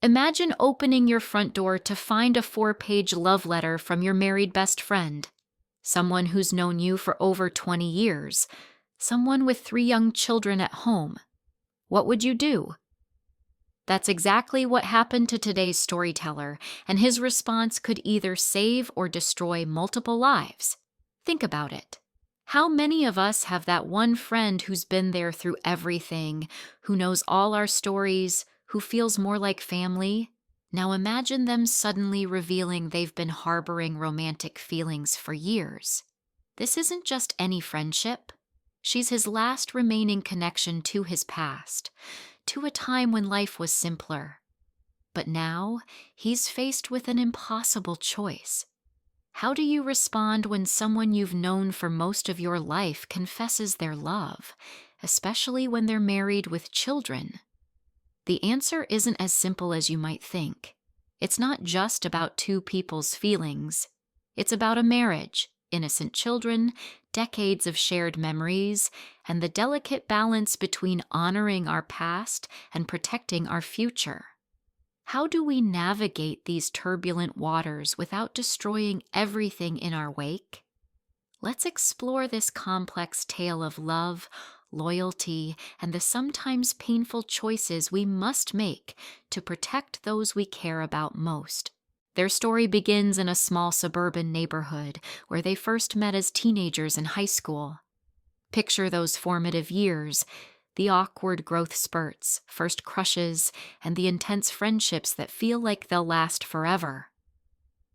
Imagine opening your front door to find a 4-page love letter from your married best friend, someone who's known you for over 20 years, someone with 3 young children at home. What would you do? That's exactly what happened to today's storyteller, and his response could either save or destroy multiple lives. Think about it. How many of us have that one friend who's been there through everything, who knows all our stories, who feels more like family? Now imagine them suddenly revealing they've been harboring romantic feelings for years. This isn't just any friendship. She's his last remaining connection to his past, to a time when life was simpler. But now, he's faced with an impossible choice. How do you respond when someone you've known for most of your life confesses their love, especially when they're married with children? The answer isn't as simple as you might think. It's not just about 2 people's feelings. It's about a marriage, innocent children, decades of shared memories, and the delicate balance between honoring our past and protecting our future. How do we navigate these turbulent waters without destroying everything in our wake? Let's explore this complex tale of love, loyalty, and the sometimes painful choices we must make to protect those we care about most. Their story begins in a small suburban neighborhood where they first met as teenagers in high school. Picture those formative years, the awkward growth spurts, first crushes, and the intense friendships that feel like they'll last forever.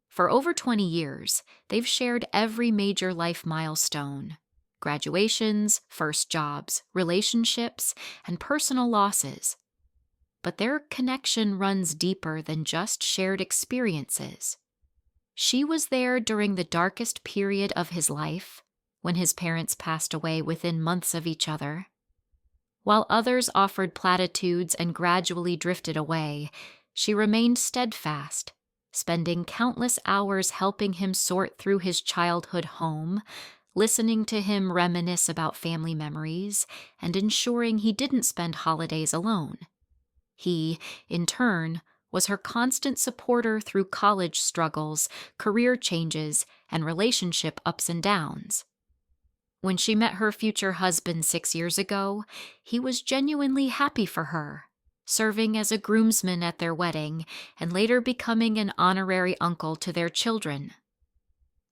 For over 20 years, they've shared every major life milestone: graduations, first jobs, relationships, and personal losses. But their connection runs deeper than just shared experiences. She was there during the darkest period of his life, when his parents passed away within months of each other. While others offered platitudes and gradually drifted away, she remained steadfast, spending countless hours helping him sort through his childhood home, listening to him reminisce about family memories, and ensuring he didn't spend holidays alone. He, in turn, was her constant supporter through college struggles, career changes, and relationship ups and downs. When she met her future husband 6 years ago, he was genuinely happy for her, serving as a groomsman at their wedding and later becoming an honorary uncle to their children.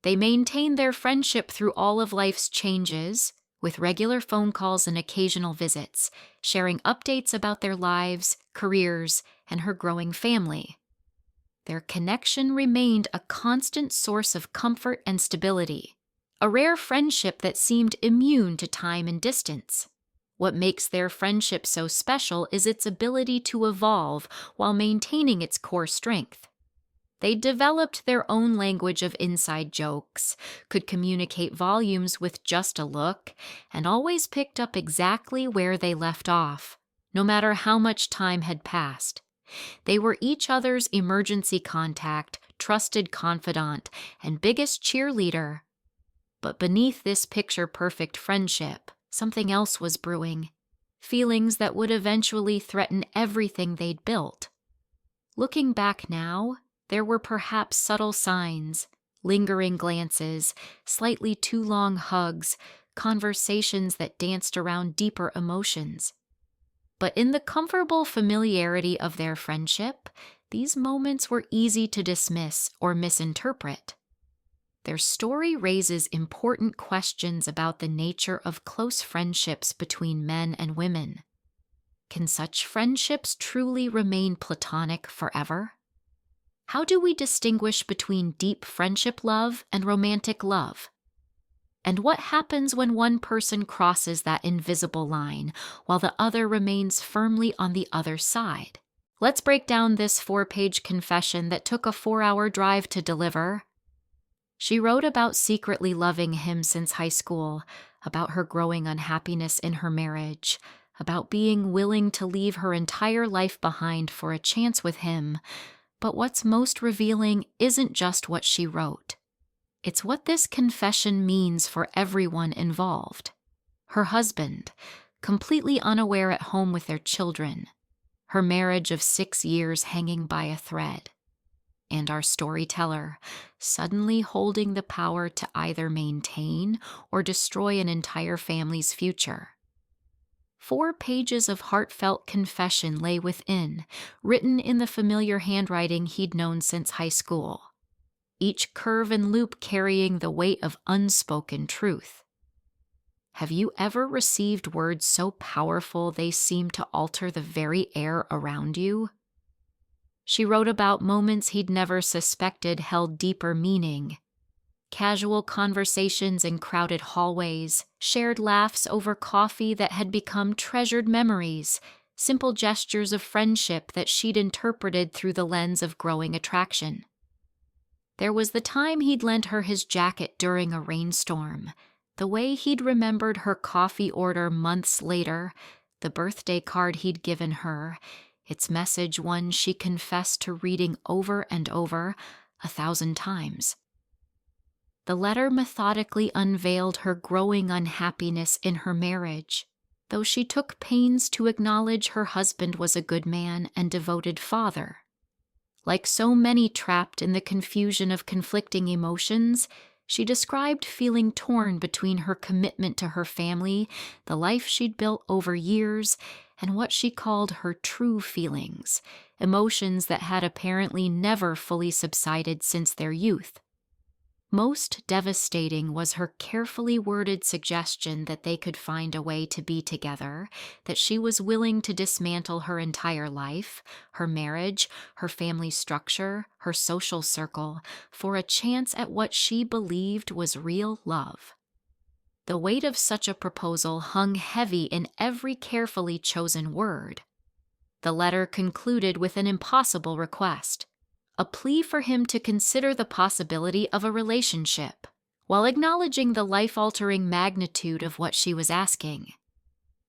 They maintained their friendship through all of life's changes, with regular phone calls and occasional visits, sharing updates about their lives, careers, and her growing family. Their connection remained a constant source of comfort and stability, a rare friendship that seemed immune to time and distance. What makes their friendship so special is its ability to evolve while maintaining its core strength. They developed their own language of inside jokes, could communicate volumes with just a look, and always picked up exactly where they left off, no matter how much time had passed. They were each other's emergency contact, trusted confidant, and biggest cheerleader. But beneath this picture-perfect friendship, something else was brewing, feelings that would eventually threaten everything they'd built. Looking back now, there were perhaps subtle signs, lingering glances, slightly too long hugs, conversations that danced around deeper emotions. But in the comfortable familiarity of their friendship, these moments were easy to dismiss or misinterpret. Their story raises important questions about the nature of close friendships between men and women. Can such friendships truly remain platonic forever? How do we distinguish between deep friendship love and romantic love? And what happens when one person crosses that invisible line while the other remains firmly on the other side? Let's break down this 4-page confession that took a 4-hour drive to deliver. She wrote about secretly loving him since high school, about her growing unhappiness in her marriage, about being willing to leave her entire life behind for a chance with him. But what's most revealing isn't just what she wrote. It's what this confession means for everyone involved. Her husband, completely unaware at home with their children. her marriage of 6 years hanging by a thread, and our storyteller suddenly holding the power to either maintain or destroy an entire family's future. 4 pages of heartfelt confession lay within, written in the familiar handwriting he'd known since high school, each curve and loop carrying the weight of unspoken truth. Have you ever received words so powerful they seem to alter the very air around you? She wrote about moments he'd never suspected held deeper meaning. Casual conversations in crowded hallways, shared laughs over coffee that had become treasured memories, simple gestures of friendship that she'd interpreted through the lens of growing attraction. There was the time he'd lent her his jacket during a rainstorm, the way he'd remembered her coffee order months later, the birthday card he'd given her, its message one she confessed to reading over and over 1,000 times. The letter methodically unveiled her growing unhappiness in her marriage, though she took pains to acknowledge her husband was a good man and devoted father. Like so many trapped in the confusion of conflicting emotions, she described feeling torn between her commitment to her family, the life she'd built over years, and what she called her true feelings, emotions that had apparently never fully subsided since their youth. Most devastating was her carefully worded suggestion that they could find a way to be together, that she was willing to dismantle her entire life, her marriage, her family structure, her social circle, for a chance at what she believed was real love. The weight of such a proposal hung heavy in every carefully chosen word. The letter concluded with an impossible request, a plea for him to consider the possibility of a relationship, while acknowledging the life-altering magnitude of what she was asking.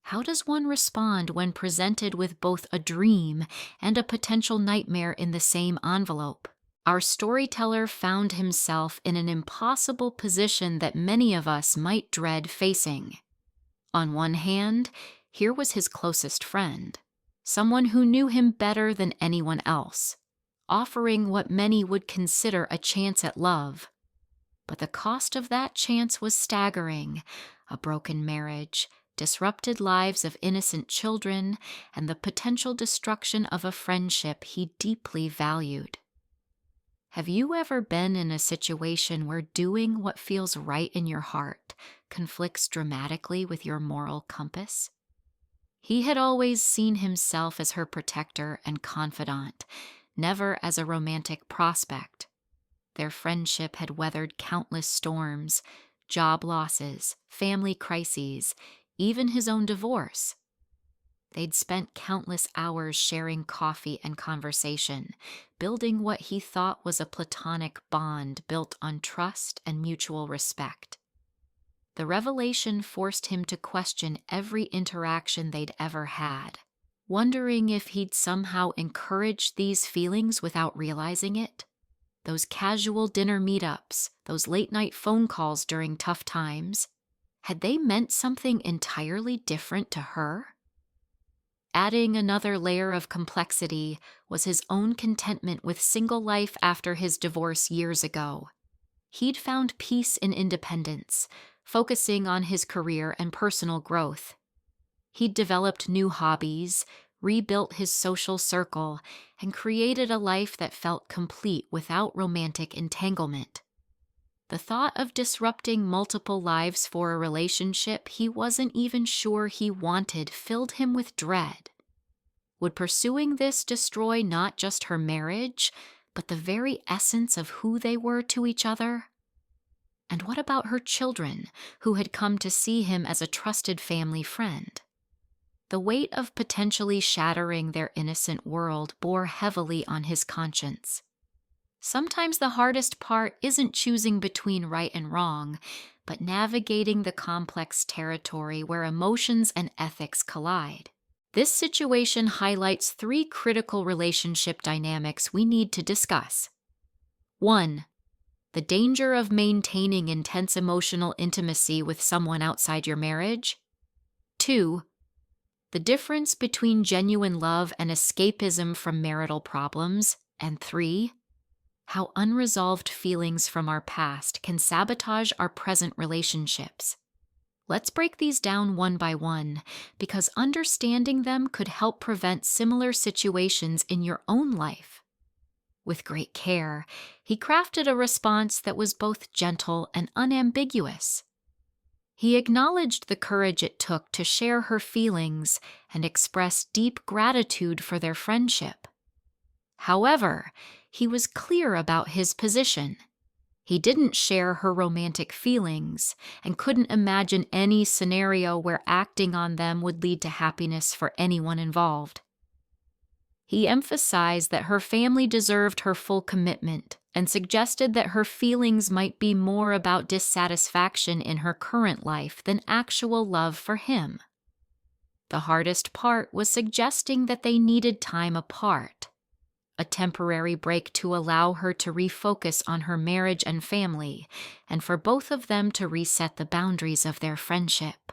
How does one respond when presented with both a dream and a potential nightmare in the same envelope? Our storyteller found himself in an impossible position that many of us might dread facing. On one hand, here was his closest friend, someone who knew him better than anyone else, offering what many would consider a chance at love. But the cost of that chance was staggering: a broken marriage, disrupted lives of innocent children, and the potential destruction of a friendship he deeply valued. Have you ever been in a situation where doing what feels right in your heart conflicts dramatically with your moral compass? He had always seen himself as her protector and confidant, never as a romantic prospect. Their friendship had weathered countless storms, job losses, family crises, even his own divorce. They'd spent countless hours sharing coffee and conversation, building what he thought was a platonic bond built on trust and mutual respect. The revelation forced him to question every interaction they'd ever had, wondering if he'd somehow encouraged these feelings without realizing it. Those casual dinner meetups, those late-night phone calls during tough times, had they meant something entirely different to her? Adding another layer of complexity was his own contentment with single life after his divorce years ago. He'd found peace in independence, focusing on his career and personal growth. He'd developed new hobbies, rebuilt his social circle, and created a life that felt complete without romantic entanglement. The thought of disrupting multiple lives for a relationship he wasn't even sure he wanted filled him with dread. Would pursuing this destroy not just her marriage, but the very essence of who they were to each other? And what about her children, who had come to see him as a trusted family friend? The weight of potentially shattering their innocent world bore heavily on his conscience. Sometimes the hardest part isn't choosing between right and wrong, but navigating the complex territory where emotions and ethics collide. This situation highlights 3 critical relationship dynamics we need to discuss. 1. The danger of maintaining intense emotional intimacy with someone outside your marriage. 2. the difference between genuine love and escapism from marital problems, and 3, how unresolved feelings from our past can sabotage our present relationships. Let's break these down one by one, because understanding them could help prevent similar situations in your own life. With great care, he crafted a response that was both gentle and unambiguous. He acknowledged the courage it took to share her feelings and express deep gratitude for their friendship. However, he was clear about his position. He didn't share her romantic feelings and couldn't imagine any scenario where acting on them would lead to happiness for anyone involved. He emphasized that her family deserved her full commitment and suggested that her feelings might be more about dissatisfaction in her current life than actual love for him. The hardest part was suggesting that they needed time apart, a temporary break to allow her to refocus on her marriage and family, and for both of them to reset the boundaries of their friendship.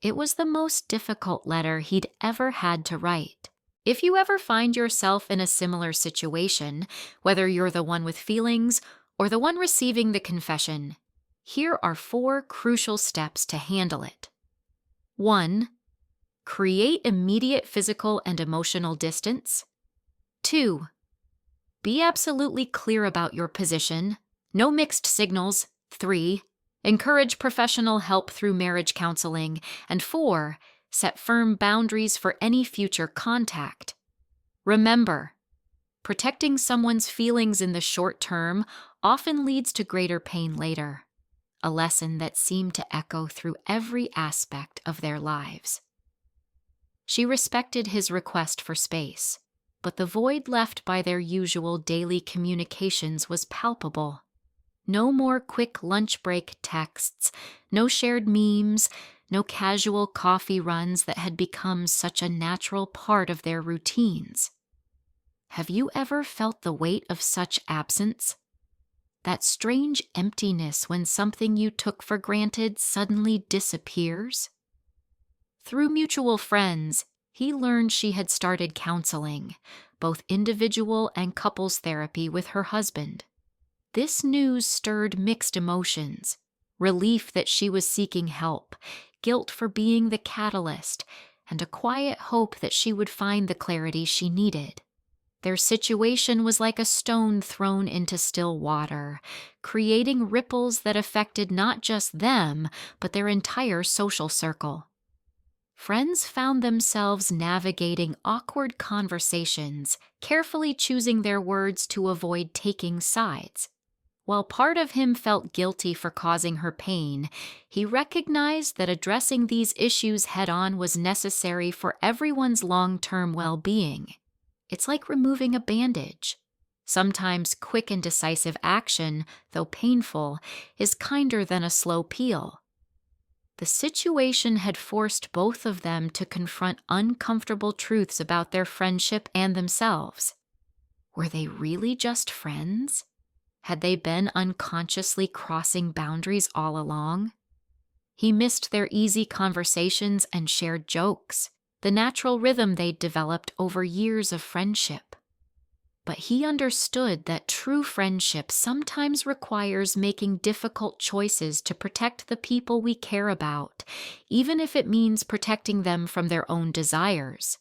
It was the most difficult letter he'd ever had to write. If you ever find yourself in a similar situation, whether you're the one with feelings or the one receiving the confession, here are 4 crucial steps to handle it. 1. Create immediate physical and emotional distance. 2. Be absolutely clear about your position. No mixed signals. 3. Encourage professional help through marriage counseling. And 4. Set firm boundaries for any future contact. Remember, protecting someone's feelings in the short term often leads to greater pain later, a lesson that seemed to echo through every aspect of their lives. She respected his request for space, but the void left by their usual daily communications was palpable. No more quick lunch break texts, no shared memes, no casual coffee runs that had become such a natural part of their routines. Have you ever felt the weight of such absence? That strange emptiness when something you took for granted suddenly disappears? Through mutual friends, he learned she had started counseling, both individual and couples therapy with her husband. This news stirred mixed emotions: relief that she was seeking help, guilt for being the catalyst, and a quiet hope that she would find the clarity she needed. Their situation was like a stone thrown into still water, creating ripples that affected not just them, but their entire social circle. Friends found themselves navigating awkward conversations, carefully choosing their words to avoid taking sides. While part of him felt guilty for causing her pain, he recognized that addressing these issues head-on was necessary for everyone's long-term well-being. It's like removing a bandage. Sometimes quick and decisive action, though painful, is kinder than a slow peel. The situation had forced both of them to confront uncomfortable truths about their friendship and themselves. Were they really just friends? Had they been unconsciously crossing boundaries all along? He missed their easy conversations and shared jokes, the natural rhythm they'd developed over years of friendship. But he understood that true friendship sometimes requires making difficult choices to protect the people we care about, even if it means protecting them from their own desires.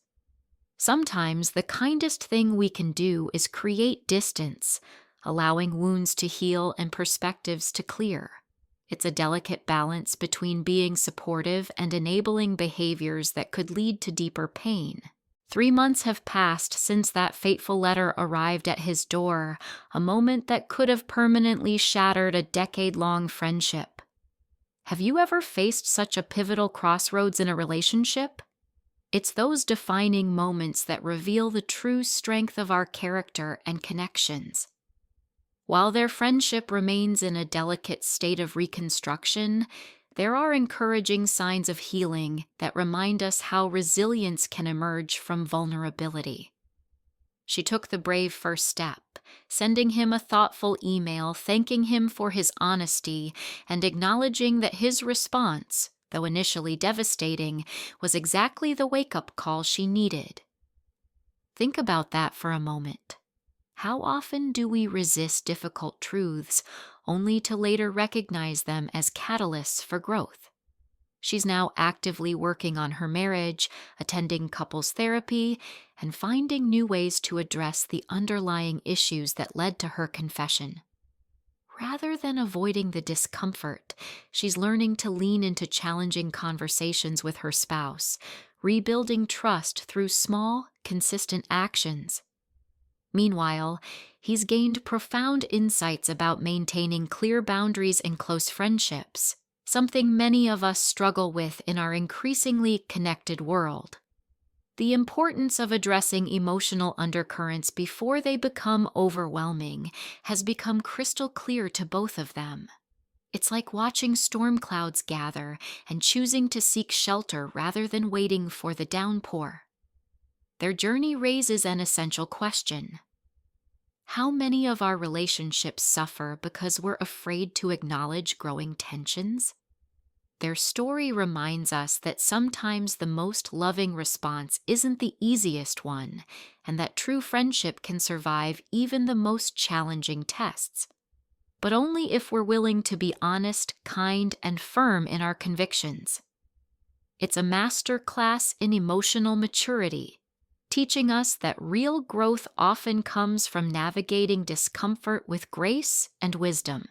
Sometimes the kindest thing we can do is create distance, allowing wounds to heal and perspectives to clear. It's a delicate balance between being supportive and enabling behaviors that could lead to deeper pain. 3 months have passed since that fateful letter arrived at his door, a moment that could have permanently shattered a decade-long friendship. Have you ever faced such a pivotal crossroads in a relationship? It's those defining moments that reveal the true strength of our character and connections. While their friendship remains in a delicate state of reconstruction, there are encouraging signs of healing that remind us how resilience can emerge from vulnerability. She took the brave first step, sending him a thoughtful email thanking him for his honesty and acknowledging that his response, though initially devastating, was exactly the wake-up call she needed. Think about that for a moment. How often do we resist difficult truths only to later recognize them as catalysts for growth? She's now actively working on her marriage, attending couples therapy, and finding new ways to address the underlying issues that led to her confession. Rather than avoiding the discomfort, she's learning to lean into challenging conversations with her spouse, rebuilding trust through small, consistent actions. Meanwhile, he's gained profound insights about maintaining clear boundaries in close friendships, something many of us struggle with in our increasingly connected world. The importance of addressing emotional undercurrents before they become overwhelming has become crystal clear to both of them. It's like watching storm clouds gather and choosing to seek shelter rather than waiting for the downpour. Their journey raises an essential question. How many of our relationships suffer because we're afraid to acknowledge growing tensions? Their story reminds us that sometimes the most loving response isn't the easiest one, and that true friendship can survive even the most challenging tests. But only if we're willing to be honest, kind, and firm in our convictions. It's a master class in emotional maturity, teaching us that real growth often comes from navigating discomfort with grace and wisdom.